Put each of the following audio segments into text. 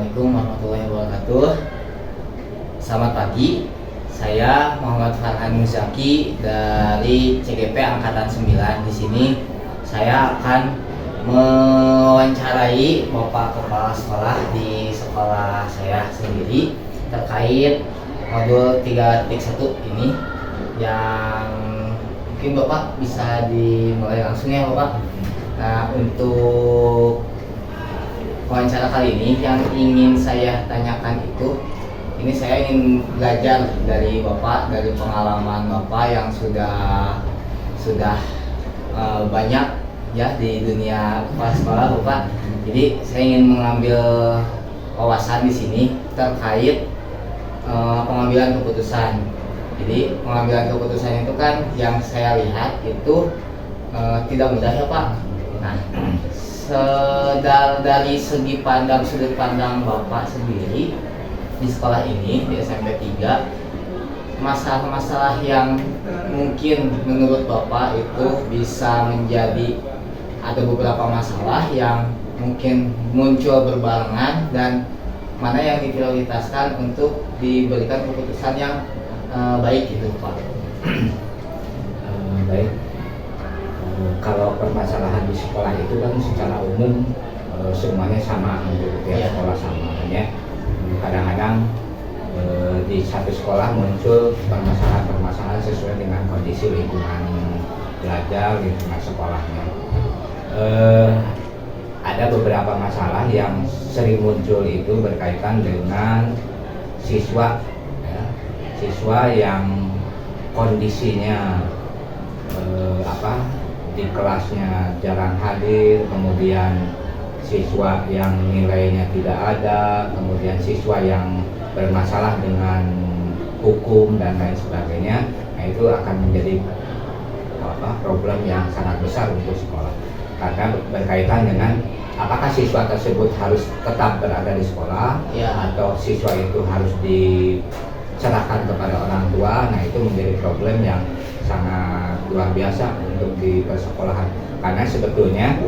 Assalamualaikum warahmatullahi wabarakatuh. Selamat pagi. Saya Muhammad Farhan Muzaki dari CGP Angkatan 9. Di sini saya akan mewawancarai Bapak Kepala Sekolah di sekolah saya sendiri terkait modul 3.1 ini yang mungkin Bapak bisa dimulai langsung ya Bapak. Nah, untuk wawancara kali ini yang ingin saya tanyakan itu, ini saya ingin belajar dari Bapak, dari pengalaman Bapak yang sudah banyak ya di dunia kepala sekolah Bapak. Jadi saya ingin mengambil wawasan di sini terkait pengambilan keputusan. Jadi pengambilan keputusan itu kan yang saya lihat itu tidak mudah ya Pak. Nah, dari sudut pandang Bapak sendiri di sekolah ini di SMP 3, masalah-masalah yang mungkin menurut Bapak itu bisa menjadi, ada beberapa masalah yang mungkin muncul berbarengan dan mana yang diprioritaskan untuk diberikan keputusan yang baik gitu Pak. Baik. Kalau permasalahan di sekolah itu kan secara umum semuanya sama untuk tiap sekolah sama ya. Kadang-kadang di satu sekolah muncul permasalahan-permasalahan sesuai dengan kondisi lingkungan belajar, lingkungan sekolahnya. Ada beberapa masalah yang sering muncul itu berkaitan dengan siswa ya. Siswa yang kondisinya di kelasnya jarang hadir, kemudian siswa yang nilainya tidak ada, kemudian siswa yang bermasalah dengan hukum dan lain sebagainya. Nah, itu akan menjadi problem yang sangat besar untuk sekolah, karena berkaitan dengan apakah siswa tersebut harus tetap berada di sekolah atau siswa itu harus diserahkan kepada orang tua. Nah, itu menjadi problem yang sangat luar biasa untuk di persekolahan, karena sebetulnya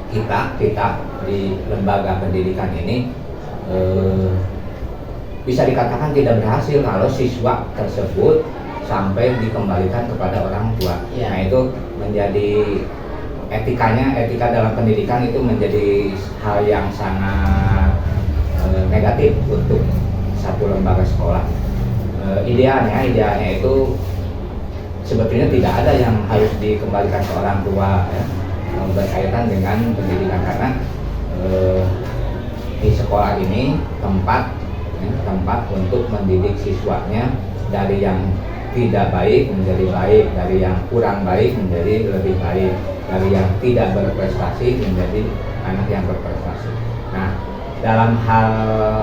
kita di lembaga pendidikan ini bisa dikatakan tidak berhasil kalau siswa tersebut sampai dikembalikan kepada orang tua. Nah, itu menjadi etika dalam pendidikan itu menjadi hal yang sangat negatif untuk satu lembaga sekolah. Idealnya itu sebetulnya tidak ada yang harus dikembalikan ke orang tua ya, berkaitan dengan pendidikan, karena di sekolah ini tempat untuk mendidik siswanya dari yang tidak baik menjadi baik, dari yang kurang baik menjadi lebih baik, dari yang tidak berprestasi menjadi anak yang berprestasi. Nah, dalam hal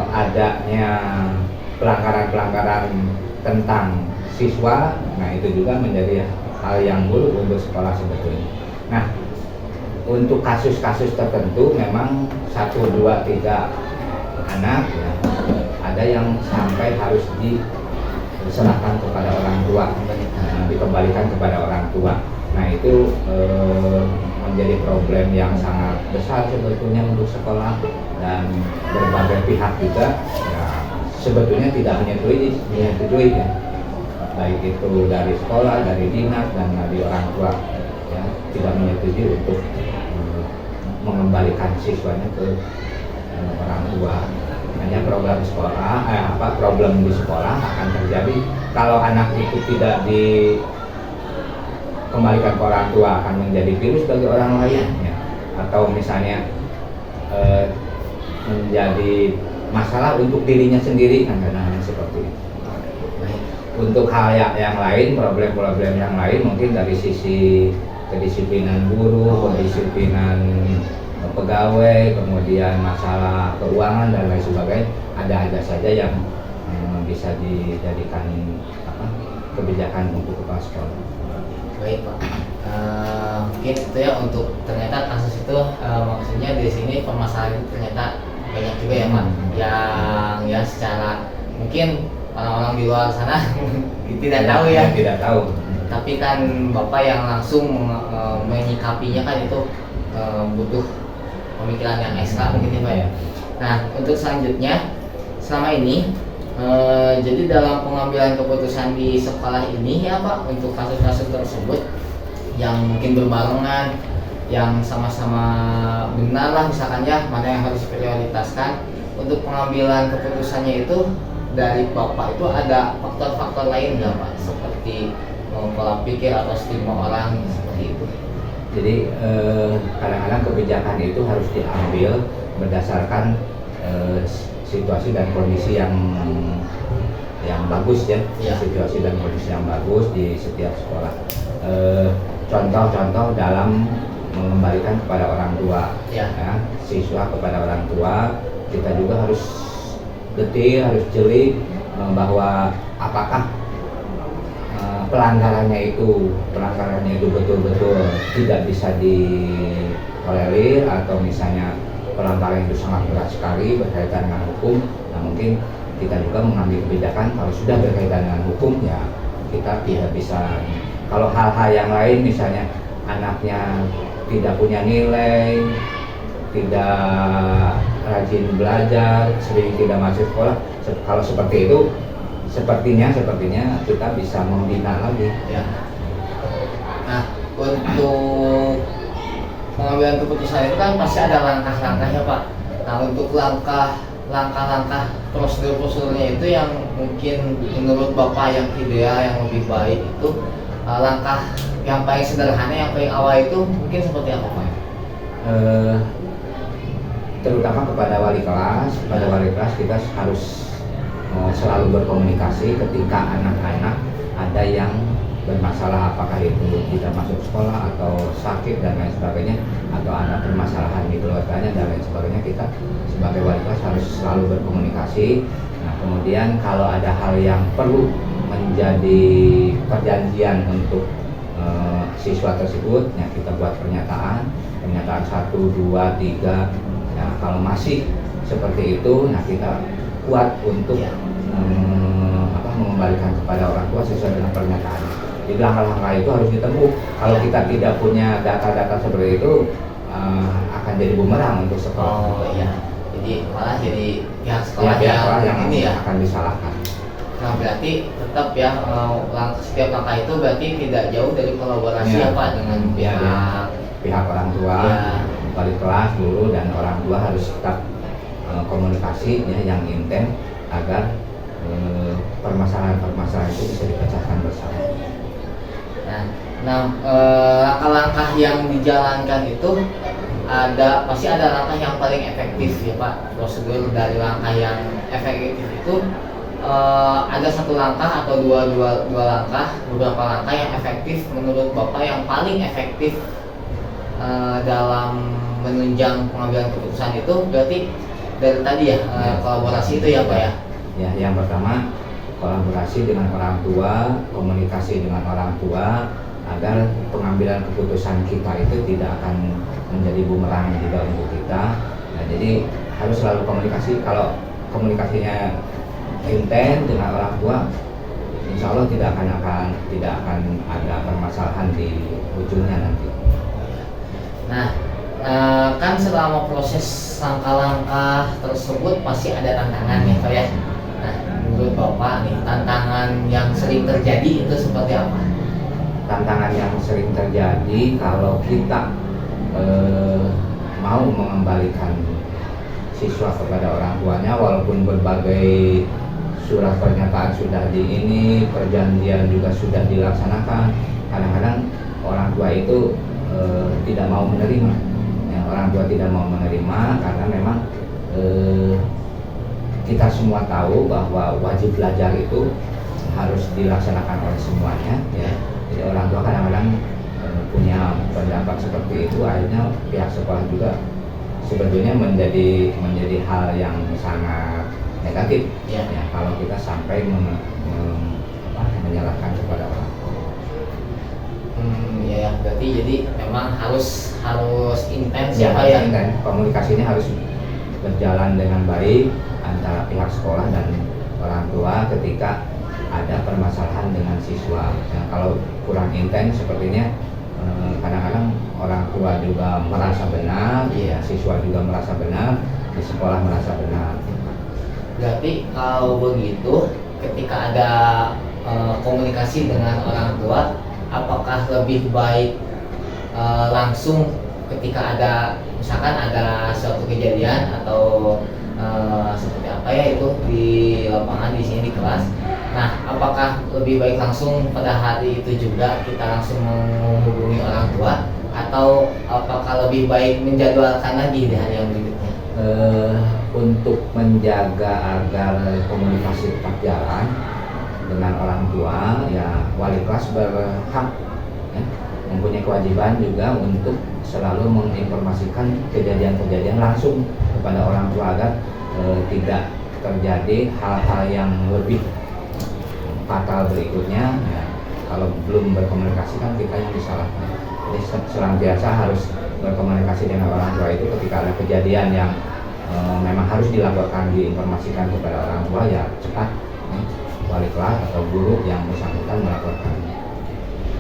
adanya pelanggaran-pelanggaran tentang siswa, nah itu juga menjadi hal yang buruk untuk sekolah sebetulnya. Nah, untuk kasus-kasus tertentu memang 1, 2, 3 anak ya, ada yang sampai harus diserahkan kepada orang tua, dikembalikan kepada orang tua. Nah, itu menjadi problem yang sangat besar sebetulnya untuk sekolah, dan berbagai pihak juga ya, sebetulnya tidak menyetujui ya, baik itu dari sekolah, dari dinas, dan dari orang tua ya, tidak menyetujui untuk mengembalikan siswanya ke orang tua. Hanya problem di sekolah akan terjadi kalau anak itu tidak dikembalikan ke orang tua, akan menjadi virus bagi orang lain ya. Atau misalnya menjadi masalah untuk dirinya sendiri, kadang-kadang seperti itu. Untuk hal yang lain, problem-problem yang lain mungkin dari sisi kedisiplinan guru, kedisiplinan pegawai, kemudian masalah keuangan dan lain sebagainya, ada saja yang bisa dijadikan kebijakan untuk kepala sekolah. Baik Pak, mungkin itu ya, untuk ternyata kasus itu maksudnya di sini permasalahan itu ternyata banyak juga ya Pak, yang ya secara mungkin orang-orang di luar sana tidak tahu ya. Tidak tahu. Tapi kan Bapak yang langsung menyikapinya kan itu butuh pemikiran yang ekstra mungkin ya Pak ya. Nah, untuk selanjutnya, selama ini jadi dalam pengambilan keputusan di sekolah ini ya Pak, untuk kasus-kasus tersebut yang mungkin berbarengan, yang sama-sama benar lah misalkan ya, mana yang harus diprioritaskan, untuk pengambilan keputusannya itu dari Bapak itu ada faktor-faktor lain nggak Pak? Seperti pola pikir atau stigma orang seperti itu. Jadi kadang-kadang kebijakan itu harus diambil berdasarkan situasi dan kondisi yang bagus ya, situasi dan kondisi yang bagus di setiap sekolah. Contoh-contoh dalam mengembalikan kepada orang tua, ya, siswa kepada orang tua, kita juga harus detail, harus jeli bahwa apakah pelanggarannya itu betul-betul tidak bisa ditolerir, atau misalnya pelanggaran itu sangat berat sekali berkaitan dengan hukum. Nah, mungkin kita juga mengambil kebijakan kalau sudah berkaitan dengan hukum ya kita tidak bisa. Kalau hal-hal yang lain misalnya anaknya tidak punya nilai, tidak rajin belajar, sering tidak masuk sekolah, kalau seperti itu sepertinya kita bisa membina lagi ya. Nah, untuk pengambilan keputusan itu kan pasti ada langkah-langkahnya Pak. Nah, untuk langkah-langkah prosedur-prosedurnya itu yang mungkin menurut Bapak yang ideal, yang lebih baik itu langkah yang paling sederhana, yang paling awal itu mungkin seperti apa Pak? Terutama kepada wali kelas, kita harus selalu berkomunikasi ketika anak-anak ada yang bermasalah, apakah itu tidak masuk sekolah atau sakit dan lain sebagainya, atau ada permasalahan di keluarganya dan lain sebagainya. Kita sebagai wali kelas harus selalu berkomunikasi. Nah, kemudian kalau ada hal yang perlu menjadi perjanjian untuk siswa tersebut, ya kita buat pernyataan 1, 2, 3. Nah, kalau masih seperti itu, nah kita kuat untuk mengembalikan kepada orang tua sesuai dengan pernyataan. Jadi langkah-langkah itu harus ditempuh. Kalau kita tidak punya data-data seperti itu, akan jadi bumerang untuk sekolah. Oh iya, jadi malah jadi pihak sekolah yang ini ya akan disalahkan. Nah, berarti tetap ya setiap langkah itu berarti tidak jauh dari kolaborasi ya Pak dengan pihak orang tua, wali kelas, guru, dan orang tua harus tetap komunikasi ya yang intens agar permasalahan-permasalahan itu bisa dipecahkan bersama. Nah, langkah-langkah yang dijalankan itu pasti ada langkah yang paling efektif ya Pak. Prosedur dari langkah yang efektif itu ada satu langkah atau dua langkah, beberapa langkah yang efektif menurut Bapak, yang paling efektif dalam menunjang pengambilan keputusan itu. Berarti dari tadi ya, kolaborasi itu ya Pak ya. Ya, yang pertama kolaborasi dengan orang tua, komunikasi dengan orang tua agar pengambilan keputusan kita itu tidak akan menjadi bumerang juga untuk kita. Nah, jadi harus selalu komunikasi. Kalau komunikasinya intens dengan orang tua, insya Allah tidak akan ada permasalahan di ujungnya nanti. Nah, kan selama proses langkah-langkah tersebut pasti ada tantangan ya Pak ya. Nah, menurut Bapak nih, tantangan yang sering terjadi itu seperti apa? Tantangan yang sering terjadi kalau kita mau mengembalikan siswa kepada orang tuanya, walaupun berbagai surat pernyataan sudah perjanjian juga sudah dilaksanakan, kadang-kadang orang tua itu tidak mau menerima. Ya, orang tua tidak mau menerima karena memang kita semua tahu bahwa wajib belajar itu harus dilaksanakan oleh semuanya. Ya. Jadi orang tua kadang-kadang punya pendapat seperti itu, akhirnya pihak sekolah juga sebetulnya menjadi hal yang sangat negatif. Ya, kalau kita sampai menyalahkan kepada orang tua. Ya, berarti jadi memang harus intens ya Pak ya. Komunikasinya harus berjalan dengan baik antara pihak sekolah dan orang tua ketika ada permasalahan dengan siswa. Nah, kalau kurang intens sepertinya kadang-kadang orang tua juga merasa benar, siswa juga merasa benar. di sekolah merasa benar. Berarti kalau begitu, ketika ada komunikasi dengan orang tua, apakah lebih baik langsung ketika ada misalkan ada suatu kejadian atau seperti apa ya itu di lapangan di sini di kelas. Nah, apakah lebih baik langsung pada hari itu juga kita langsung menghubungi orang tua atau apakah lebih baik menjadwalkan lagi di hari yang berikutnya? Untuk menjaga agar komunikasi tetap jalan dengan orang tua, ya wali kelas berhak ya, mempunyai kewajiban juga untuk selalu menginformasikan kejadian-kejadian langsung kepada orang tua agar tidak terjadi hal-hal yang lebih fatal berikutnya. Ya, kalau belum berkomunikasi kan kita yang disalahkan. Jadi senantiasa harus berkomunikasi dengan orang tua itu ketika ada kejadian yang memang harus dilaporkan, diinformasikan kepada orang tua, ya cepat wali kelas atau guru yang bersangkutan melaporkan.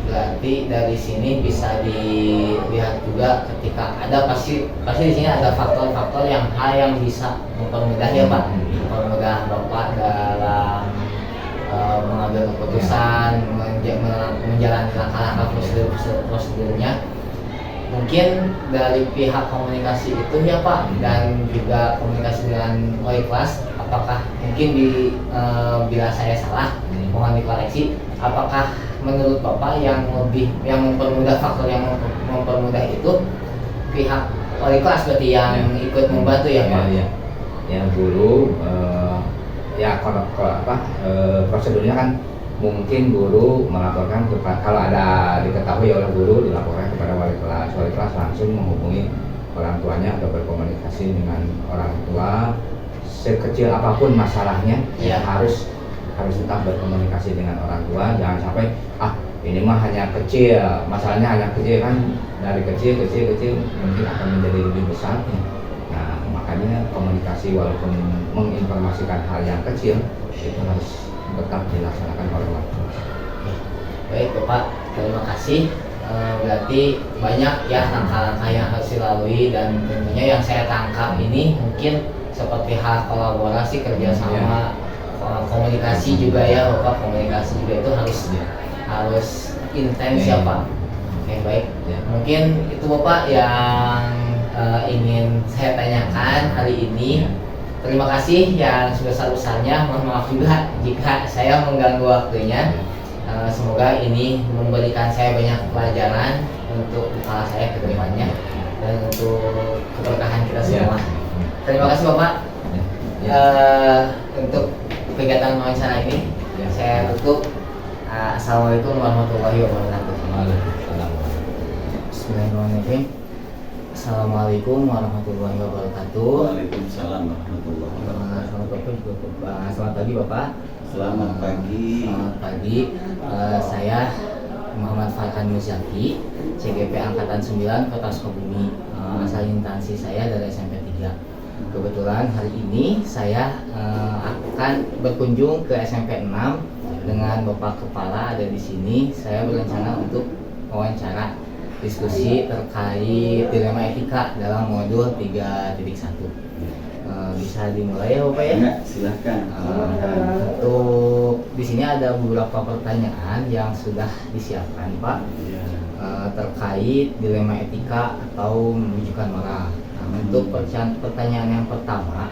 Berarti dari sini bisa dilihat juga ketika ada pasti di sini ada faktor-faktor yang hal yang bisa mempermudah ya Pak, mempermudah Bapak dalam mengambil keputusan, menjalani langkah-langkah prosedurnya. Mungkin dari pihak komunikasi itu ya Pak, dan juga komunikasi dengan wali kelas, apakah mungkin bila saya salah mohon dikoreksi, apakah menurut Bapak yang mempermudah faktor yang mempermudah itu pihak wali kelas berarti yang ikut membantu ya Pak? Ya guru prosedurnya kan mungkin guru melaporkan kepada, kalau ada diketahui oleh guru dilaporkan kepada wali kelas langsung menghubungi orang tuanya atau berkomunikasi dengan orang tua sekecil apapun masalahnya. Ya harus tetap berkomunikasi dengan orang tua, jangan sampai ini mah hanya kecil, masalahnya hanya kecil, kan dari kecil mungkin akan menjadi lebih besar ya. Nah makanya komunikasi walaupun menginformasikan hal yang kecil itu harus tetap dilaksanakan oleh wali kelas. Baik Bapak, terima kasih. Berarti banyak ya langkah-langkah yang harus dilalui, dan tentunya yang saya tangkap ini mungkin seperti hal kolaborasi, kerjasama, komunikasi juga ya Bapak, komunikasi juga itu harus intens ya Pak. Oke baik, mungkin itu Bapak yang ingin saya tanyakan hari ini. Terima kasih yang sebesar-besarnya. Mohon maaf juga jika saya mengganggu waktunya. Semoga ini memberikan saya banyak pelajaran untuk kepala saya ke depannya dan untuk keberkahan kita semua. Terima kasih Bapak. Untuk kegiatan wawancara ini saya tutup. Assalamualaikum warahmatullahi wabarakatuh. Bismillahirrahmanirrahim. Assalamualaikum warahmatullahi wabarakatuh. Waalaikumsalam warahmatullahi wabarakatuh. Selamat pagi Bapak. Selamat pagi. Selamat pagi. Saya Muhammad Farhan Muzaki, CGP Angkatan 9 Kota Sukabumi. Asal instansi saya dari SMP 3. Kebetulan hari ini saya akan berkunjung ke SMP 6 dengan Bapak Kepala ada di sini. Saya berencana untuk wawancara diskusi terkait dilema etika dalam modul 3.1. Bisa dimulai ya Bapak ya? Ya, silahkan. Untuk di sini ada beberapa pertanyaan yang sudah disiapkan Pak, terkait dilema etika atau menunjukkan moral. Untuk pertanyaan yang pertama,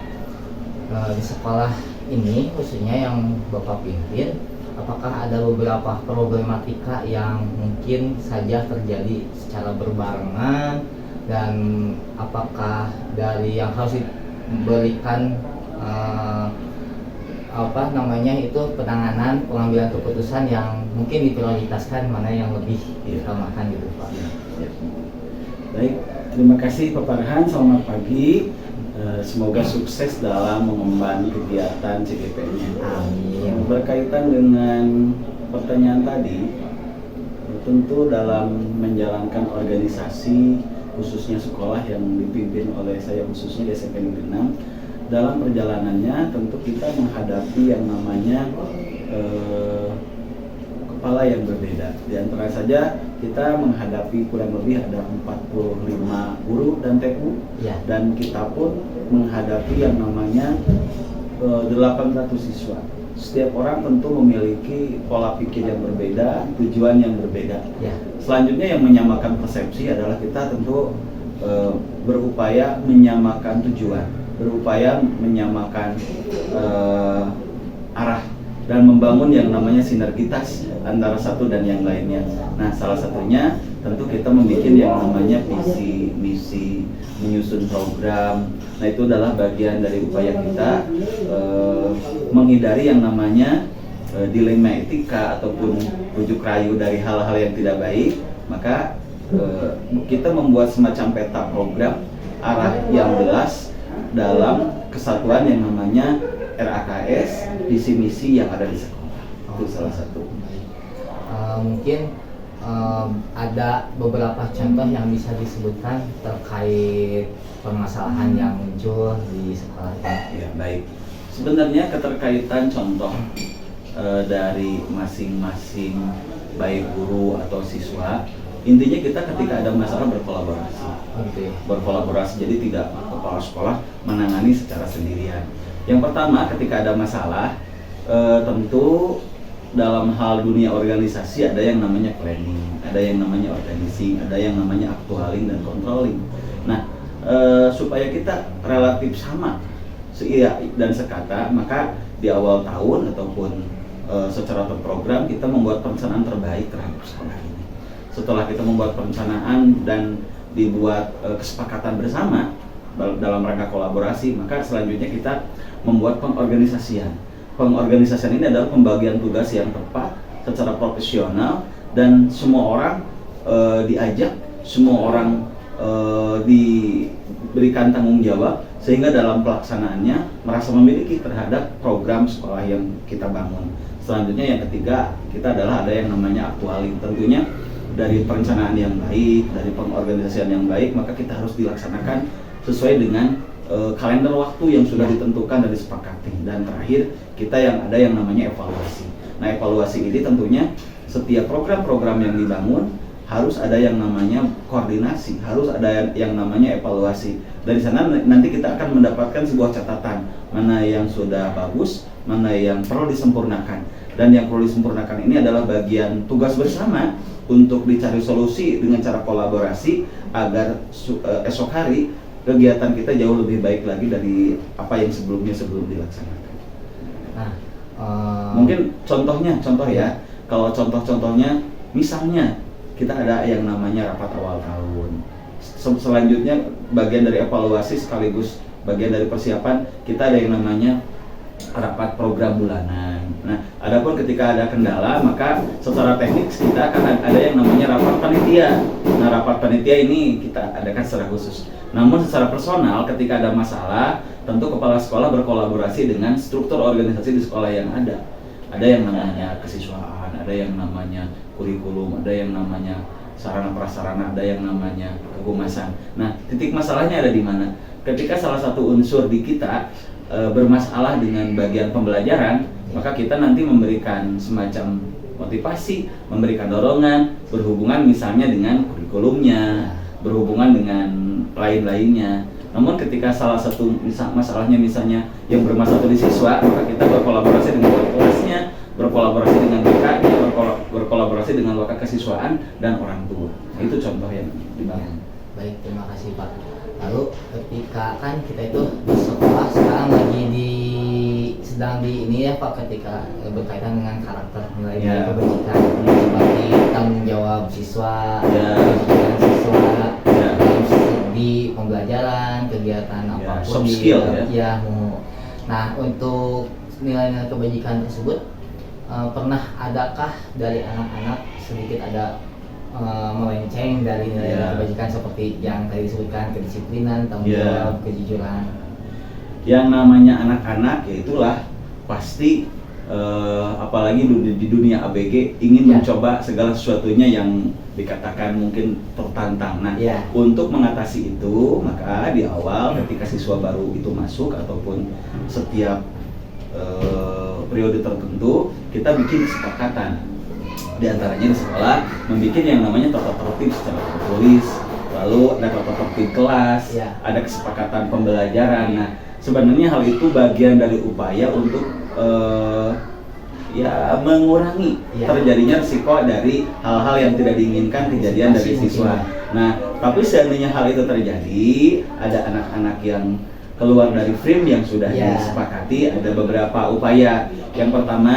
di sekolah ini khususnya yang Bapak pimpin, apakah ada beberapa problematika yang mungkin saja terjadi secara berbarengan, dan apakah dari yang harus diberikan penanganan pengambilan keputusan yang mungkin diprioritaskan, mana yang lebih diutamakan gitu Pak? Baik, terima kasih Pak Farhan. Selamat pagi. Semoga sukses dalam mengemban kegiatan CGP-nya. Amin. Berkaitan dengan pertanyaan tadi, tentu dalam menjalankan organisasi khususnya sekolah yang dipimpin oleh saya khususnya di SMP Negeri 6, dalam perjalanannya tentu kita menghadapi yang namanya kepala yang berbeda. Di antara saja kita menghadapi kurang lebih ada 45 guru dan TU, dan kita pun menghadapi yang namanya 800 siswa. Setiap orang tentu memiliki pola pikir yang berbeda, tujuan yang berbeda. Ya. Selanjutnya yang menyamakan persepsi adalah kita tentu berupaya menyamakan tujuan, berupaya menyamakan arah dan membangun yang namanya sinergitas antara satu dan yang lainnya. Nah, salah satunya tentu kita membuat yang namanya visi, misi, menyusun program. Nah, itu adalah bagian dari upaya kita menghindari yang namanya dilema etika ataupun rujuk rayu dari hal-hal yang tidak baik. Maka kita membuat semacam peta program arah yang jelas dalam kesatuan yang namanya RAKS, visi misi yang ada di sekolah. Itu salah satu. Mungkin ada beberapa contoh yang bisa disebutkan terkait permasalahan yang muncul di sekolah ini. Ya, baik. Sebenarnya keterkaitan contoh dari masing-masing baik guru atau siswa, intinya kita ketika ada masalah berkolaborasi. Oke. Berkolaborasi, jadi tidak kepala sekolah menangani secara sendirian. Yang pertama, ketika ada masalah, tentu dalam hal dunia organisasi ada yang namanya planning, ada yang namanya organizing, ada yang namanya actualing dan controlling. Nah, supaya kita relatif sama seia dan sekata, maka di awal tahun ataupun secara terprogram kita membuat perencanaan terbaik terhadap sekolah ini. Setelah kita membuat perencanaan dan dibuat kesepakatan bersama dalam rangka kolaborasi, maka selanjutnya kita membuat pengorganisasian. Pengorganisasian ini adalah pembagian tugas yang tepat secara profesional dan semua orang diajak, semua orang diberikan tanggung jawab sehingga dalam pelaksanaannya merasa memiliki terhadap program sekolah yang kita bangun. Selanjutnya yang ketiga, kita adalah ada yang namanya actualing. Tentunya dari perencanaan yang baik, dari pengorganisasian yang baik, maka kita harus dilaksanakan sesuai dengan kalender waktu yang sudah ditentukan dan disepakati. Dan terakhir, kita yang ada yang namanya evaluasi. Nah, evaluasi ini tentunya setiap program-program yang dibangun harus ada yang namanya koordinasi, harus ada yang namanya evaluasi. Dari sana nanti kita akan mendapatkan sebuah catatan mana yang sudah bagus, mana yang perlu disempurnakan. Dan yang perlu disempurnakan ini adalah bagian tugas bersama untuk dicari solusi dengan cara kolaborasi agar esok hari kegiatan kita jauh lebih baik lagi dari apa yang sebelum dilaksanakan. Nah, mungkin contoh ya. Kalau contohnya, misalnya kita ada yang namanya rapat awal tahun. Selanjutnya bagian dari evaluasi sekaligus bagian dari persiapan, kita ada yang namanya rapat program bulanan. Nah, adapun ketika ada kendala, maka secara teknis kita akan ada yang namanya rapat panitia. Nah, rapat panitia ini kita adakan secara khusus. Namun secara personal, ketika ada masalah, tentu kepala sekolah berkolaborasi dengan struktur organisasi di sekolah yang ada. Ada yang namanya kesiswaan, ada yang namanya kurikulum, ada yang namanya sarana prasarana, ada yang namanya kehumasan. Nah, titik masalahnya ada di mana? Ketika salah satu unsur di kita bermasalah dengan bagian pembelajaran, maka kita nanti memberikan semacam motivasi, memberikan dorongan, berhubungan misalnya dengan kurikulumnya, berhubungan dengan lain-lainnya. Namun ketika salah satu masalahnya misalnya yang bermasalah di siswa, maka kita berkolaborasi dengan wali kelasnya, berkolaborasi dengan BK-nya, berkolaborasi dengan wakil kesiswaan dan orang tua. Nah, itu contoh yang dibangun. baik, terima kasih Pak. Lalu ketika kan kita itu di sekolah sekarang lagi sedang di ini ya Pak, ketika berkaitan dengan karakter nilai-nilai kebajikan seperti tanggung jawab siswa, kebajikan siswa di pembelajaran, kegiatan apapun soft skill ya. Nah, untuk nilai-nilai kebajikan tersebut pernah adakah dari anak-anak sedikit ada melenceng dari nilai kebajikan seperti yang tadi disebutkan, kedisiplinan, tanggung jawab, kejujuran? Yang namanya anak-anak ya itulah pasti apalagi di dunia ABG ingin mencoba segala sesuatunya yang dikatakan mungkin tertantang. Nah, untuk mengatasi itu maka di awal ketika siswa baru itu masuk ataupun setiap periode tertentu kita bikin kesepakatan. Di antaranya di sekolah membuat yang namanya tata tertib secara tertulis, lalu ada protokol kelas, Ya. ada kesepakatan pembelajaran. Nah, sebenarnya hal itu bagian dari upaya untuk ya mengurangi Ya. terjadinya risiko dari hal-hal yang tidak diinginkan kejadian dari Mungkin siswa. ya. Nah, tapi seandainya hal itu terjadi, ada anak-anak yang keluar dari frame yang sudah Ya. disepakati, ada beberapa upaya. Yang pertama,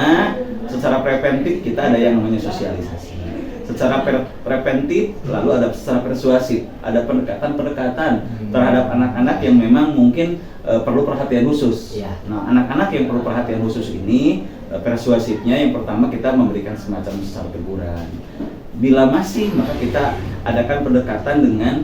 secara preventif kita ada yang namanya sosialisasi. Secara preventif, lalu ada secara persuasif, ada pendekatan-pendekatan terhadap anak-anak yang memang mungkin perlu perhatian khusus. Ya. Nah, anak-anak yang perlu perhatian khusus ini, persuasifnya yang pertama kita memberikan semacam secara teguran. Bila masih, maka kita adakan pendekatan dengan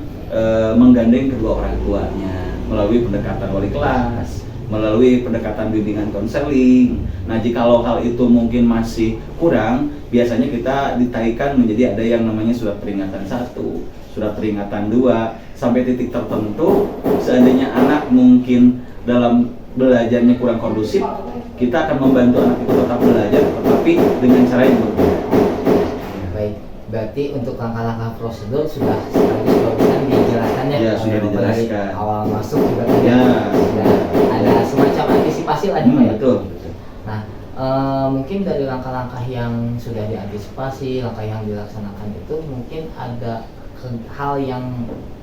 menggandeng kedua orang tuanya melalui pendekatan wali kelas, melalui pendekatan bimbingan konseling. Nah, jikalau hal itu mungkin masih kurang, biasanya kita ditaikan menjadi ada yang namanya surat peringatan 1, surat peringatan 2, sampai titik tertentu. Seandainya anak mungkin dalam belajarnya kurang kondusif, kita akan membantu anak itu tetap belajar, tetapi dengan cara yang berbeda. Baik, berarti untuk langkah-langkah prosedur sudah sekaligus barusan dijelaskan ya? Ya, sudah Bapak, dijelaskan. dari awal masuk juga tadi Ya. sudah ada semacam antisipasi lah Pak ya? Betul. Nah, mungkin dari langkah-langkah yang sudah diantisipasi, langkah yang dilaksanakan itu mungkin ada hal yang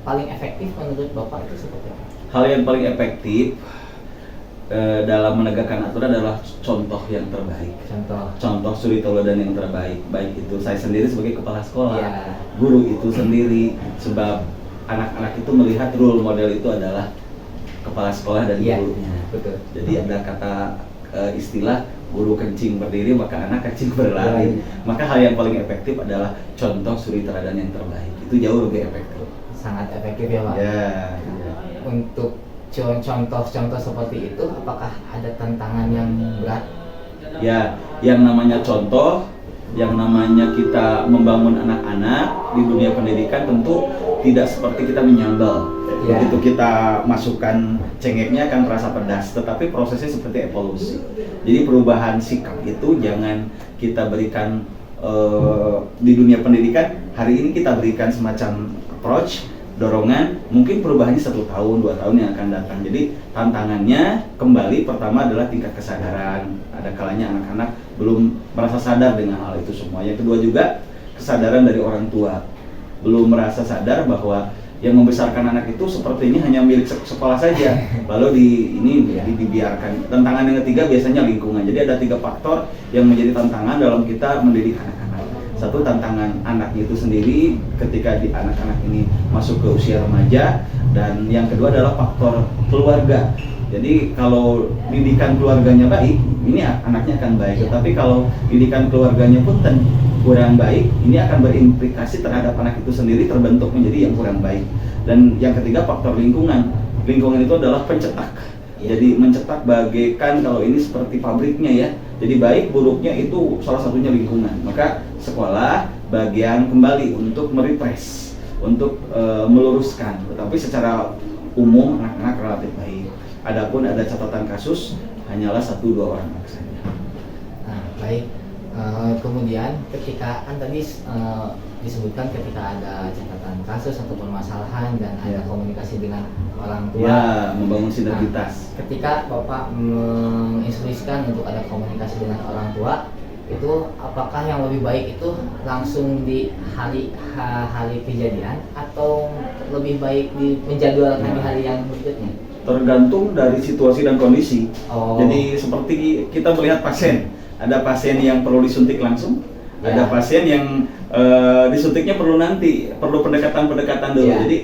paling efektif menurut Bapak itu seperti apa? Hal yang paling efektif dalam menegakkan aturan adalah contoh yang terbaik. Contoh suri tauladan yang terbaik, baik itu saya sendiri sebagai kepala sekolah, Ya. guru itu sendiri, sebab anak-anak itu melihat role model itu adalah kepala sekolah dan Ya, gurunya. betul. Jadi ada kata istilah guru kencing berdiri maka anak kencing berlari. Maka hal yang paling efektif adalah contoh suri teladan yang terbaik. Itu jauh lebih efektif. Sangat efektif ya Pak. Ya. Untuk contoh-contoh seperti itu, apakah ada tantangan yang berat? Ya, yang namanya contoh, yang namanya kita membangun anak-anak di dunia pendidikan tentu tidak seperti kita menyambal. Ya. Begitu kita masukkan cengeknya akan terasa pedas, tetapi prosesnya seperti evolusi. Jadi perubahan sikap itu jangan kita berikan di dunia pendidikan. Hari ini kita berikan semacam approach, dorongan, mungkin perubahannya 1 tahun, 2 tahun yang akan datang. Jadi tantangannya kembali pertama adalah tingkat kesadaran. Ada kalanya anak-anak belum merasa sadar dengan hal itu semua. Yang kedua juga kesadaran dari orang tua. Belum merasa sadar bahwa yang membesarkan anak itu sepertinya hanya milik sekolah saja. Lalu dibiarkan. Tantangan yang ketiga biasanya lingkungan. Jadi ada 3 faktor yang menjadi tantangan dalam kita mendidik anak-anak. Satu, tantangan anaknya itu sendiri ketika anak-anak ini masuk ke usia remaja, dan yang kedua adalah faktor keluarga. Jadi kalau didikan keluarganya baik, ini anaknya akan baik. Tetapi kalau didikan keluarganya pun kurang baik, ini akan berimplikasi terhadap anak itu sendiri terbentuk menjadi yang kurang baik. Dan yang ketiga faktor lingkungan. Lingkungan itu adalah pencetak. Jadi mencetak bagaikan kalau ini seperti pabriknya ya. Jadi baik buruknya itu salah satunya lingkungan. Maka sekolah bagian kembali untuk merefresh, untuk meluruskan. Tetapi secara umum anak-anak relatif baik. Adapun ada catatan kasus hanyalah 1-2 orang anak saja. Nah, baik. Kemudian ketika kan tadi disebutkan ketika ada catatan kasus atau permasalahan dan ada komunikasi dengan orang tua. Ya, membangun sinergitas. Nah, ketika Bapak menginstruksikan untuk ada komunikasi dengan orang tua, itu apakah yang lebih baik itu langsung di hari kejadian atau lebih baik menjadwalkan di hari yang berikutnya? Tergantung dari situasi dan kondisi. Oh. Jadi seperti kita melihat pasien, ada pasien yang perlu disuntik langsung, ada pasien yang disuntiknya perlu pendekatan-pendekatan dulu. Jadi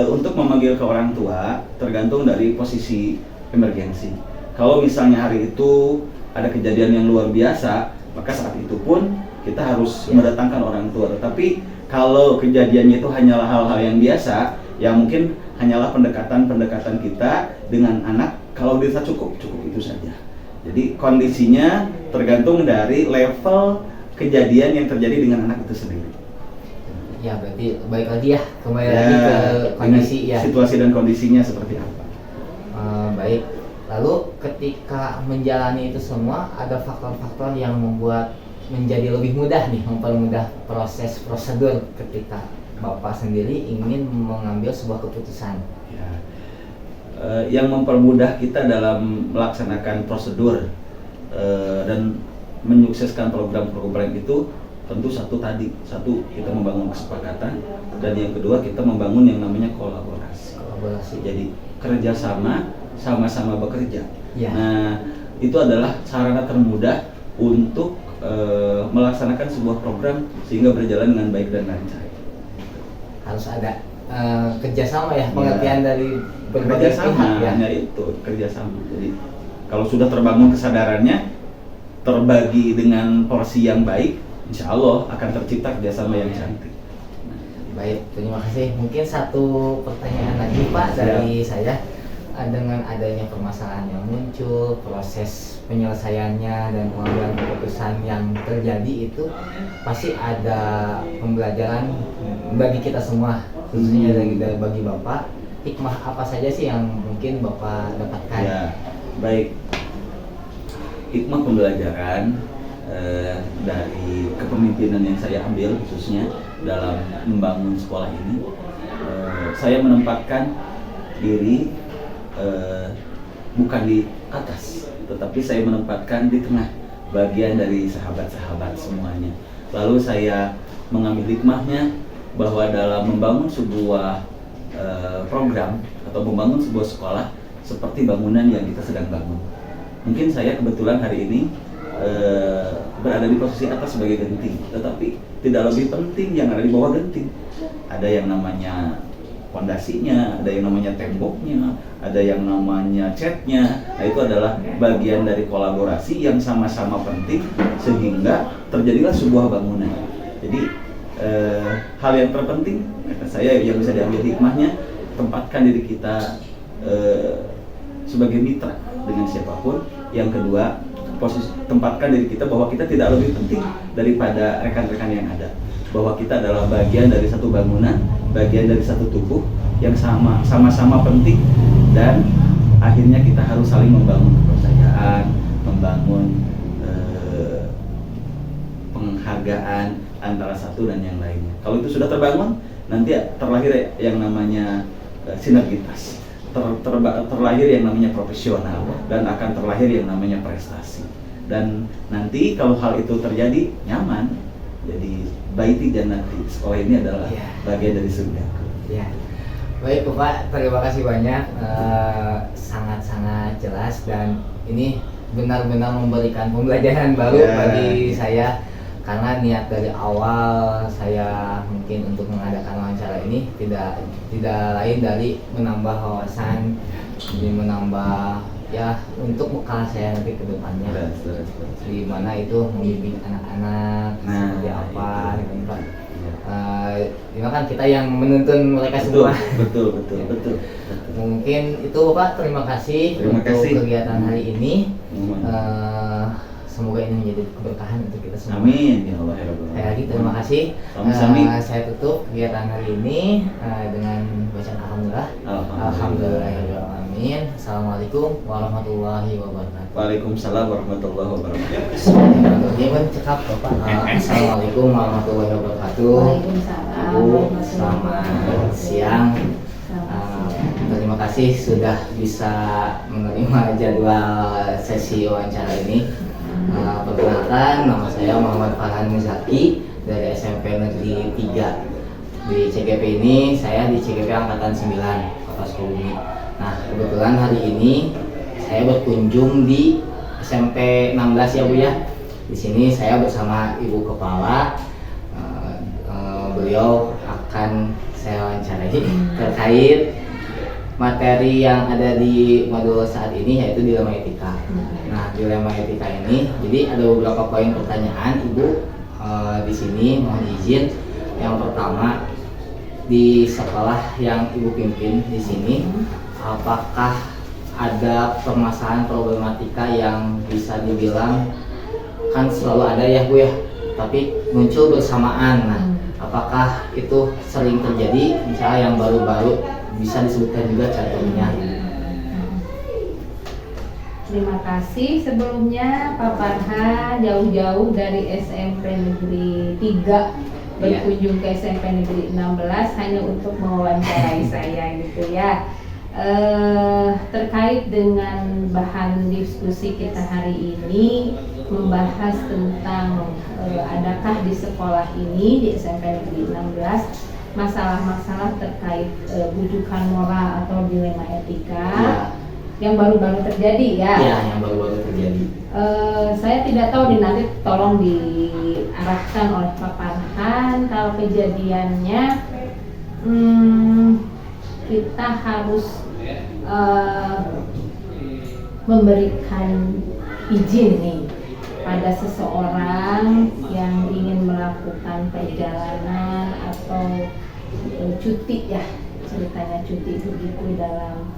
untuk memanggil ke orang tua tergantung dari posisi emergensi. Kalau misalnya hari itu ada kejadian yang luar biasa, maka saat itu pun kita harus mendatangkan orang tua. Tetapi kalau kejadiannya itu hanyalah hal-hal yang biasa, yang mungkin hanyalah pendekatan-pendekatan kita dengan anak, kalau bisa cukup itu saja. Jadi kondisinya tergantung dari level kejadian yang terjadi dengan anak itu sendiri. Ya, berarti baik lagi kembali lagi ke kondisi situasi dan kondisinya seperti apa. Baik. Lalu ketika menjalani itu semua ada faktor-faktor yang membuat menjadi lebih mudah nih, mempermudah proses prosedur ketika Bapak sendiri ingin mengambil sebuah keputusan? Ya. Yang mempermudah kita dalam melaksanakan prosedur dan menyukseskan program-program itu tentu satu kita membangun kesepakatan, dan yang kedua kita membangun yang namanya kolaborasi. Jadi kerjasama, sama-sama bekerja. Ya. Nah, itu adalah sarana termudah untuk melaksanakan sebuah program sehingga berjalan dengan baik dan lancar. Harus ada kerjasama ya, pengertian dari berbagai Kerjasama, pihak ya. hanya itu kerjasama. Jadi kalau sudah terbangun kesadarannya, terbagi dengan porsi yang baik, insya Allah akan tercipta kerjasama yang cantik. Baik, terima kasih. Mungkin satu pertanyaan lagi Pak dari saya. Dengan adanya permasalahan yang muncul, proses penyelesaiannya dan pengambilan keputusan yang terjadi itu pasti ada pembelajaran bagi kita semua, khususnya bagi Bapak. Hikmah apa saja sih yang mungkin Bapak dapatkan? Ya, baik. Hikmah pembelajaran dari kepemimpinan yang saya ambil khususnya dalam membangun sekolah ini, saya menempatkan diri bukan di atas, tetapi saya menempatkan di tengah, bagian dari sahabat-sahabat semuanya. Lalu saya mengambil hikmahnya bahwa dalam membangun sebuah program atau membangun sebuah sekolah seperti bangunan yang kita sedang bangun. Mungkin saya kebetulan hari ini berada di posisi atas sebagai genting, tetapi tidak lebih penting yang ada di bawah genting. Ada yang namanya fondasinya, ada yang namanya temboknya, ada yang namanya catnya. Nah, itu adalah bagian dari kolaborasi yang sama-sama penting sehingga terjadilah sebuah bangunan. Jadi hal yang terpenting kata saya yang bisa diambil hikmahnya, tempatkan diri kita sebagai mitra dengan siapapun. Yang kedua, tempatkan diri kita bahwa kita tidak lebih penting daripada rekan-rekan yang ada, bahwa kita adalah bagian dari satu bangunan, bagian dari satu tubuh yang sama-sama penting, dan akhirnya kita harus saling membangun kepercayaan, membangun penghargaan antara satu dan yang lainnya. Kalau itu sudah terbangun, nanti terlahir yang namanya sinergitas, terlahir yang namanya profesional, dan akan terlahir yang namanya prestasi. Dan nanti kalau hal itu terjadi, nyaman. Jadi baiti jannati, sekolah ini adalah bagian dari surga. Ya. Baik Bapak, terima kasih banyak, sangat-sangat jelas, dan ini benar-benar memberikan pembelajaran baru bagi saya, karena niat dari awal saya mungkin untuk mengadakan wawancara ini tidak lain dari menambah wawasan, jadi menambah ya untuk bekal saya nanti ke depannya. Di mana itu membimbing anak-anak seperti apa gitu Pak. Ini kan kita yang menuntun mereka semua. Betul. Mungkin itu Pak, terima kasih untuk kegiatan hari ini. Semoga ini menjadi keberkahan untuk kita semua. Amin ya Allah ya Rabbal Saya lagi terima kasih. Saya tutup kegiatan hari ini dengan bacaan alhamdulillah. Alhamdulillahirobbilalamin. Assalamualaikum warahmatullahi wabarakatuh. Waalaikumsalam warahmatullahi wabarakatuh. Bismillahirrahmanirrahim. Cekap Bapak. Assalamualaikum warahmatullahi wabarakatuh. Waalaikumsalam. Bu, selamat siang. Terima kasih sudah bisa menerima jadwal sesi wawancara ini. Perkenalkan, nama saya Muhammad Farhan Muzaki dari SMP Negeri 3. Di CGP ini, saya di CGP Angkatan 9, Kota Sukabumi. Nah, kebetulan hari ini saya berkunjung di SMP 16 ya Bu ya. Di sini saya bersama Ibu Kepala. Beliau akan saya wawancarai terkait materi yang ada di modul saat ini, yaitu dilema etika. Nah, dilema etika ini, jadi ada beberapa poin pertanyaan Ibu di sini. Mohon izin. Yang pertama, di sekolah yang Ibu pimpin di sini, apakah ada permasalahan problematika yang bisa dibilang kan selalu ada ya Bu ya, tapi muncul bersamaan. Nah, apakah itu sering terjadi? Misalnya yang baru-baru bisa disebutkan juga contohnya. Terima kasih sebelumnya Pak Farhan jauh-jauh dari SMP Negeri 3 berkunjung ke SMP Negeri 16 hanya untuk mewawancarai saya gitu ya. Terkait dengan bahan diskusi kita hari ini membahas tentang adakah di sekolah ini di SMP Negeri 16 masalah-masalah terkait bujukan moral atau dilema etika. Yang baru-baru terjadi ya. Iya, yang baru-baru terjadi. Saya tidak tahu nanti tolong diarahkan oleh Pak Farhan kalau kejadiannya kita harus memberikan izin nih pada seseorang yang ingin melakukan perjalanan atau cuti ya, ceritanya cuti begitu dalam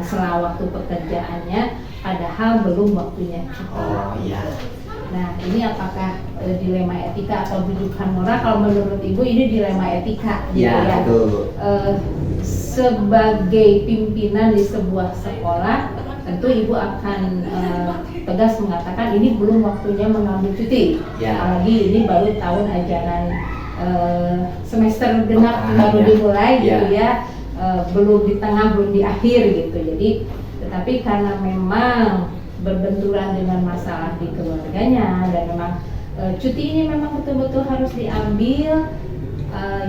sela waktu pekerjaannya, padahal belum waktunya cuti. Oh iya. Nah, ini apakah dilema etika atau bujukan moral? Kalau menurut Ibu ini dilema etika, gitu ya. Betul. Sebagai pimpinan di sebuah sekolah, tentu Ibu akan tegas mengatakan ini belum waktunya mengambil cuti. Apalagi ini baru tahun ajaran semester genap baru dimulai gitu ya, belum di tengah belum di akhir gitu. Jadi tetapi karena memang berbenturan dengan masalah di keluarganya dan memang cuti ini memang betul-betul harus diambil,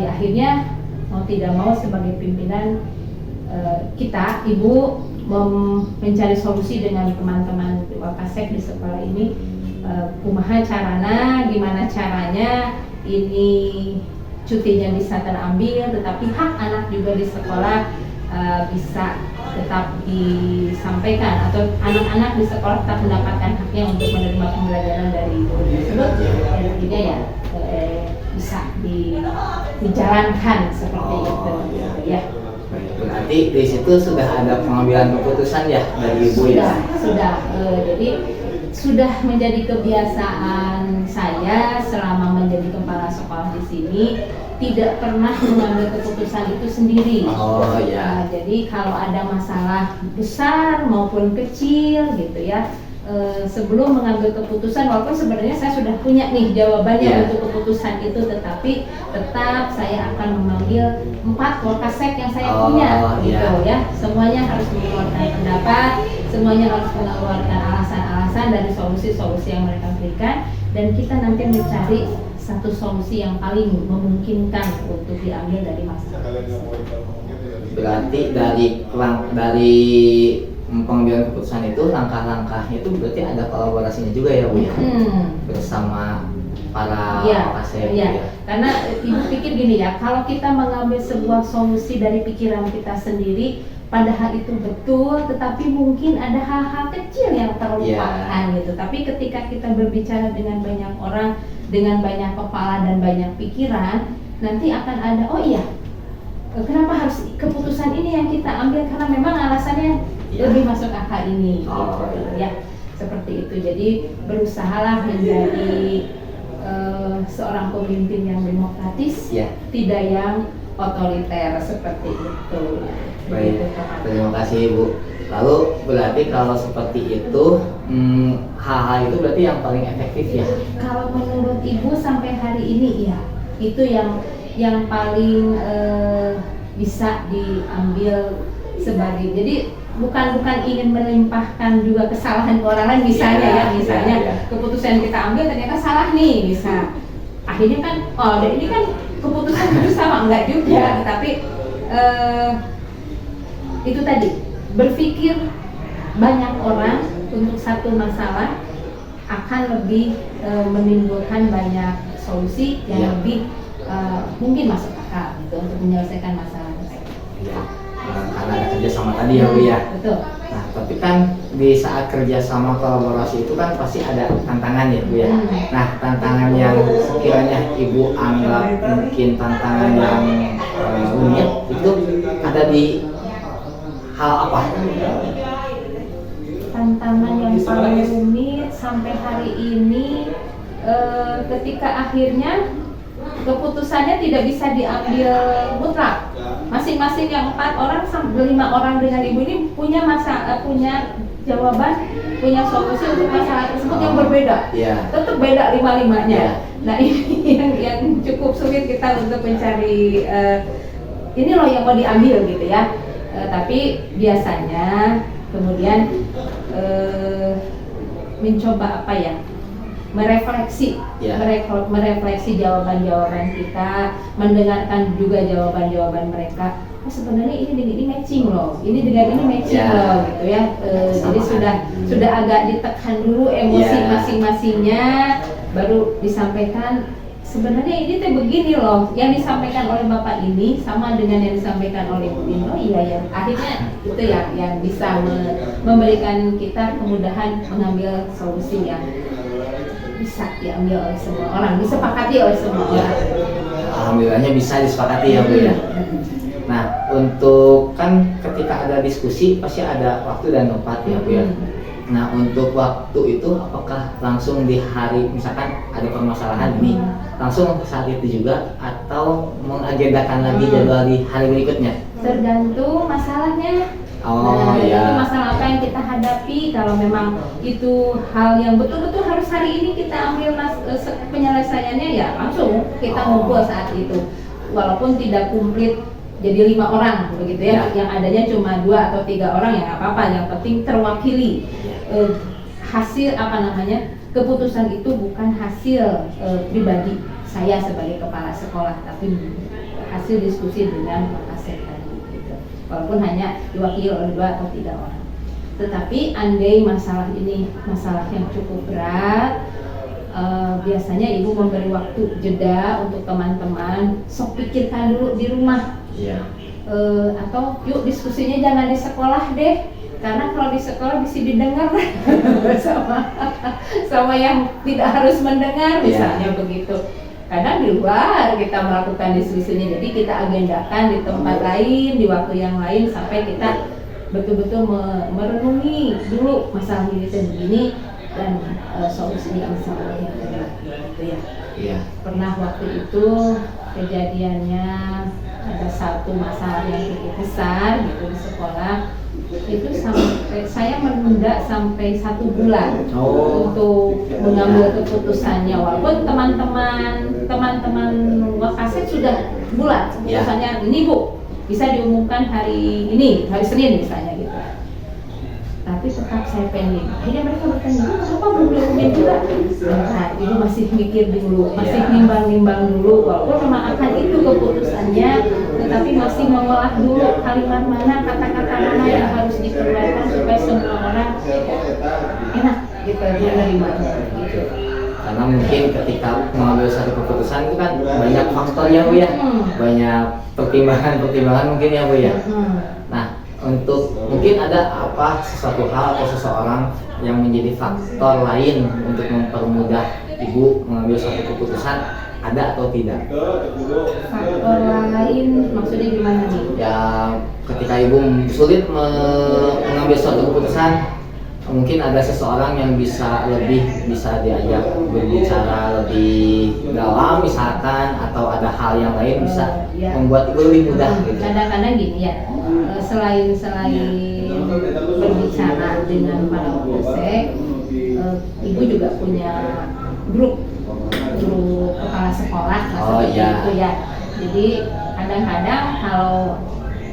ya akhirnya mau tidak mau sebagai pimpinan kita Ibu mencari solusi dengan teman-teman Wakasek di sekolah ini, kumaha carana, gimana caranya ini cutinya bisa terambil, tetapi hak anak juga di sekolah bisa tetap disampaikan atau anak-anak di sekolah tetap mendapatkan haknya untuk menerima pembelajaran dari guru tersebut, dan akhirnya ya bisa dijalankan seperti itu ya. Berarti di situ sudah ada pengambilan keputusan ya dari Ibu ya? Sudah. Jadi sudah menjadi kebiasaan saya selama menjadi kepala sekolah di sini tidak pernah mengambil keputusan itu sendiri. Oh ya. Jadi kalau ada masalah besar maupun kecil gitu ya, sebelum mengambil keputusan, walaupun sebenarnya saya sudah punya nih jawabannya untuk keputusan itu, tetapi tetap saya akan memanggil 4 Wakasek yang saya punya gitu ya. Semuanya harus mengeluarkan pendapat, semuanya harus mengeluarkan alasan-alasan dari solusi-solusi yang mereka berikan, dan kita nanti mencari satu solusi yang paling memungkinkan untuk diambil dari masalah. Berarti dari pengambilan keputusan itu langkah-langkahnya itu berarti ada kolaborasinya juga ya Bu ya? Bersama para Wakasek ya. Karena Ibu pikir gini ya, kalau kita mengambil sebuah solusi dari pikiran kita sendiri, padahal itu betul, tetapi mungkin ada hal-hal kecil yang terlupakan gitu. Tapi ketika kita berbicara dengan banyak orang, dengan banyak kepala dan banyak pikiran, nanti akan ada, oh iya, kenapa harus keputusan ini yang kita ambil, karena memang alasannya lebih masuk akal ini gitu ya. Seperti itu. Jadi berusahalah menjadi seorang pemimpin yang demokratis, tidak yang otoriter seperti itu. Baik, terima kasih Ibu. Lalu berarti kalau seperti itu, hal-hal itu berarti yang paling efektif ya? Kalau menurut Ibu sampai hari ini ya, itu yang paling bisa diambil sebagai, jadi bukan ingin melimpahkan juga kesalahan ke orang lain misalnya misalnya keputusan yang kita ambil ternyata salah nih, bisa akhirnya kan ini kan keputusan itu sama, enggak juga, tapi itu tadi berpikir banyak orang untuk satu masalah akan lebih menimbulkan banyak solusi yang lebih mungkin masuk akal gitu untuk menyelesaikan masalah tersebut. Karena ada kerjasama tadi ya Bu ya. Betul. Nah tapi kan di saat kerjasama kolaborasi itu kan pasti ada tantangan ya Bu ya. Nah tantangan yang sekiranya Ibu anggap mungkin tantangan yang rumit itu ada di hal apa? Tantangan yang paling rumit sampai hari ini ketika akhirnya keputusannya tidak bisa diambil mutlak. Masing-masing yang 4 orang sampai 5 orang dengan ibu ini punya punya jawaban, punya solusi untuk masalah tersebut yang berbeda. Tetap beda 5-5-nya. Nah ini yang cukup sulit kita untuk mencari ini loh yang mau diambil gitu ya. Tapi biasanya kemudian mencoba apa ya, merefleksi jawaban-jawaban kita, mendengarkan juga jawaban-jawaban mereka. Oh, sebenarnya ini matching loh, ini dengan ini matching loh gitu ya. Jadi sudah agak ditekan dulu emosi masing-masingnya, baru disampaikan. Sebenarnya ini tuh begini loh, yang disampaikan oleh Bapak ini sama dengan yang disampaikan oleh Bu Dino. Ya akhirnya itu yang bisa memberikan kita kemudahan mengambil solusi yang bisa diambil oleh semua orang, disepakati oleh semua orang. Alhamdulillahnya bisa disepakati ya Bu ya. Nah, untuk kan ketika ada diskusi pasti ada waktu dan tempat ya Bu ya. Nah, untuk waktu itu apakah langsung di hari misalkan ada permasalahan ini langsung saat itu juga atau mengagendakan lagi jadwal di hari berikutnya? Tergantung masalahnya. Itu masalah apa yang kita hadapi. Kalau memang itu hal yang betul-betul harus hari ini kita ambil penyelesaiannya, ya langsung kita ngumpul saat itu. Walaupun tidak komplit jadi 5 orang begitu ya, yang adanya cuma 2 atau 3 orang ya nggak apa-apa, yang penting terwakili. Hasil keputusan itu bukan hasil pribadi saya sebagai kepala sekolah, tapi hasil diskusi dengan Pak Kasep tadi gitu. Walaupun hanya diwakili oleh 2 atau 3 orang. Tetapi andai masalah ini masalah yang cukup berat, biasanya ibu memberi waktu jeda untuk teman-teman, sok pikirkan dulu di rumah. Atau yuk diskusinya jangan di sekolah deh, karena kalau di sekolah bisa didengar sama yang tidak harus mendengar misalnya begitu. Kadang di luar kita melakukan diskusinya, jadi kita agendakan di tempat lain, di waktu yang lain sampai kita betul-betul merenungi dulu masalah ini dan begini dan solusinya insya Allah yang terbaik gitu ya. Pernah waktu itu kejadiannya ada satu masalah yang cukup besar gitu di sekolah, itu sampai saya menunda sampai 1 bulan untuk mengambil keputusannya, walaupun teman-teman Wakasek sudah bulat keputusannya ini Bu bisa diumumkan hari ini, hari Senin misalnya gitu. Tapi tetap saya pending. Akhirnya mereka bertanya, kenapa belum diumumin juga? Nah, ibu masih mikir dulu, masih nimbang-nimbang dulu. Walaupun memang akan itu keputusannya, tetapi masih mengolah dulu kalimat mana, kata-kata mana yang harus dikeluarkan supaya semua orang enak gitu menerima. Gitu. Karena mungkin ketika mengambil satu keputusan itu kan banyak faktor ya Bu ya, banyak pertimbangan mungkin ya Bu ya. Nah, untuk mungkin ada apa sesuatu hal atau seseorang yang menjadi faktor lain untuk mempermudah ibu mengambil suatu keputusan, ada atau tidak? Faktor lain maksudnya gimana nih? Ya ketika ibu sulit mengambil suatu keputusan, mungkin ada seseorang yang bisa diajak berbicara lebih dalam misalkan, atau ada hal yang lain bisa membuat ibu lebih mudah gitu. Kadang-kadang gini ya, selain berbicara dengan para Wakasek, ibu juga punya grup kepala sekolah itu ya. Jadi kadang-kadang kalau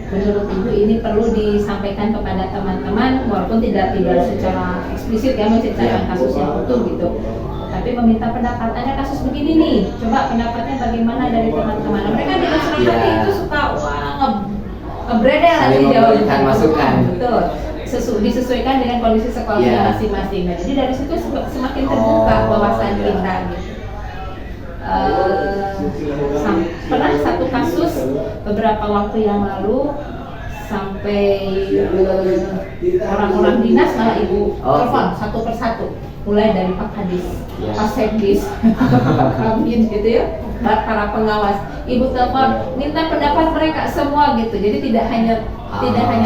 menurut ibu ini perlu disampaikan kepada teman-teman, walaupun tidak secara eksplisit ya menceritakan kasus yang utuh gitu, tapi meminta pendapatannya kasus begini nih, coba pendapatnya bagaimana dari teman-teman. Mereka tidak senang itu suka ngebredel nanti jawaban masukan. Betul. Disesuaikan dengan kondisi sekolahnya masing-masing. Nah, jadi dari situ semakin terbuka wawasan kita gitu. Pernah satu kasus beberapa waktu yang lalu sampai orang-orang dinas malah ibu telepon satu persatu, mulai dari Pak Kadis, Pak Sekdis, Pak Kabin gitu ya, para pengawas, ibu telepon minta pendapat mereka semua gitu. Jadi tidak hanya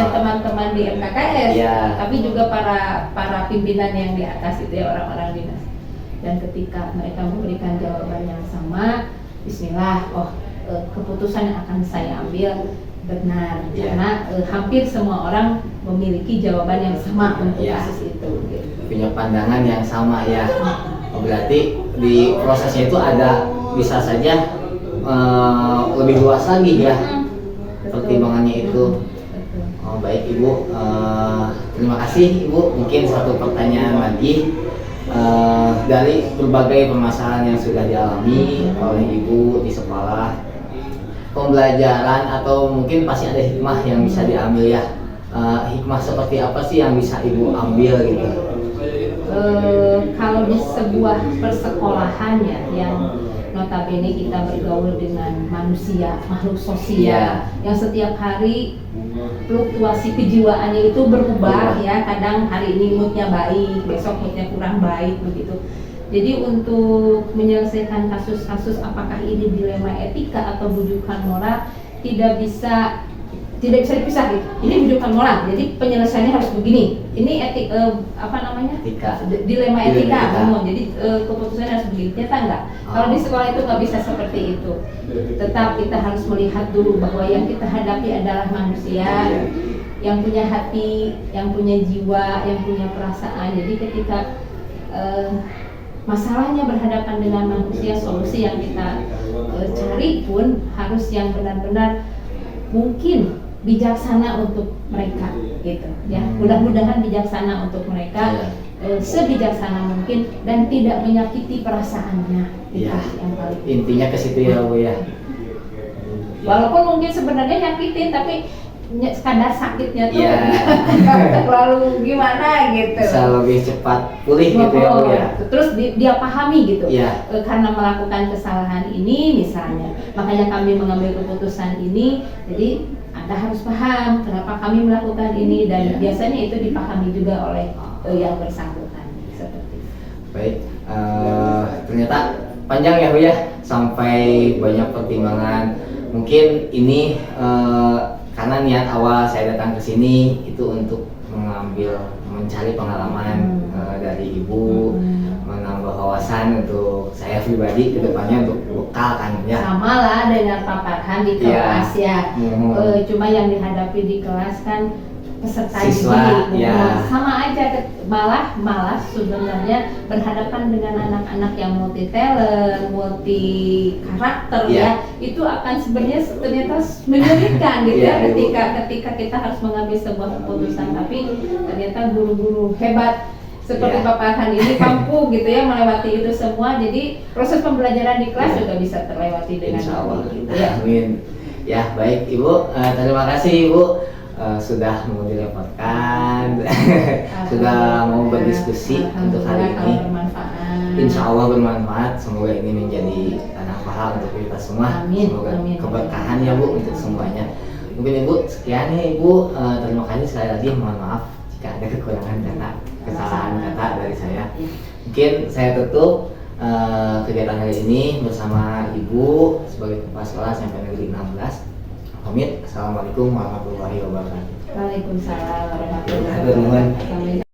teman-teman di MKKS, tapi juga para pimpinan yang di atas itu ya, orang-orang dinas. Dan ketika mereka memberikan jawaban yang sama, Bismillah, keputusan yang akan saya ambil benar, Ya. karena hampir semua orang memiliki jawaban yang sama untuk Ya. kasus itu. Gitu. Punya pandangan yang sama ya. Berarti di prosesnya itu ada bisa saja lebih luas lagi ya Betul. pertimbangannya itu. Betul. Oh, baik Ibu, terima kasih Ibu. Mungkin satu pertanyaan lagi. Dari berbagai permasalahan yang sudah dialami oleh Ibu di sekolah, pembelajaran atau mungkin pasti ada hikmah yang bisa diambil ya. Hikmah seperti apa sih yang bisa Ibu ambil gitu? Kalau di sebuah persekolahan ya, yang notabene kita bergaul dengan manusia, makhluk sosial, yang setiap hari fluktuasi kejiwaannya itu berubah ya. Kadang hari ini moodnya baik, besok moodnya kurang baik begitu. Jadi untuk menyelesaikan kasus-kasus apakah ini dilema etika atau bujukan moral tidak bisa dipisah gitu. Ini bujukan moral, jadi penyelesaiannya harus begini. Ini Etika. dilema Dilema etika. etika. Jadi keputusannya harus begini. Ternyata enggak. Kalau di sekolah itu nggak bisa seperti itu. Tetap kita harus melihat dulu bahwa yang kita hadapi adalah manusia, yang punya hati, yang punya jiwa, yang punya perasaan. Jadi ketika masalahnya berhadapan dengan manusia, solusi yang kita cari pun harus yang benar-benar mungkin bijaksana untuk mereka gitu ya. Mudah-mudahan bijaksana untuk mereka, sebijaksana mungkin dan tidak menyakiti perasaannya. Itu Ya. yang paling Intinya ke situ ya Bu ya. walaupun mungkin sebenarnya nyakitin, tapi sekadar sakitnya tuh Ya. nggak terlalu gimana gitu. Bisa lebih cepat pulih gitu ya Bu ya. Terus dia pahami gitu. Iya. Karena melakukan kesalahan ini misalnya, makanya kami mengambil keputusan ini. Jadi Anda harus paham kenapa kami melakukan ini, dan Iya. biasanya itu dipahami juga oleh yang bersangkutan seperti itu. Baik, ternyata panjang ya Bu ya, sampai banyak pertimbangan. Mungkin ini karena niat awal saya datang ke sini itu untuk mencari pengalaman dari Ibu, menambah wawasan untuk saya pribadi ke depannya untuk bekal kan ya. Sama lah dengan Pak Farhan di Iya. kelas ya. Cuma yang dihadapi di kelas kan peserta Siswa, didik. ya. Sama aja, malah sebenarnya berhadapan dengan anak-anak yang multi talent, multi karakter Ya. ya. Itu akan sebenarnya ternyata menyulitkan gitu Ya, ya, Ibu. ketika kita harus mengambil sebuah keputusan, tapi ternyata guru-guru hebat seperti Ya. Pak Farhan ini mampu gitu ya melewati itu semua. Jadi proses pembelajaran di kelas Ya. juga bisa terlewati dengan Insya Allah. baik gitu ya. Amin. Ya baik Ibu, terima kasih Ibu sudah mau direpotkan, sudah mau berdiskusi untuk hari Alhamdulillah ini. kalau bermanfaat. Insya Allah bermanfaat. Semoga ini menjadi tanah pahala untuk kita semua. Amin, Semoga amin. keberkahan ya Bu untuk semuanya. Mungkin Ibu sekian ya Ibu. Terima kasih sekali lagi. Mohon maaf jika ada kekurangan kata, kesalahan kata dari saya. Mungkin saya tutup kegiatan hari ini bersama Ibu sebagai kepala sekolah SMP Negeri 16. Pamit. Assalamualaikum warahmatullahi wabarakatuh. Waalaikumsalam warahmatullahi Hatur nuhun. wabarakatuh.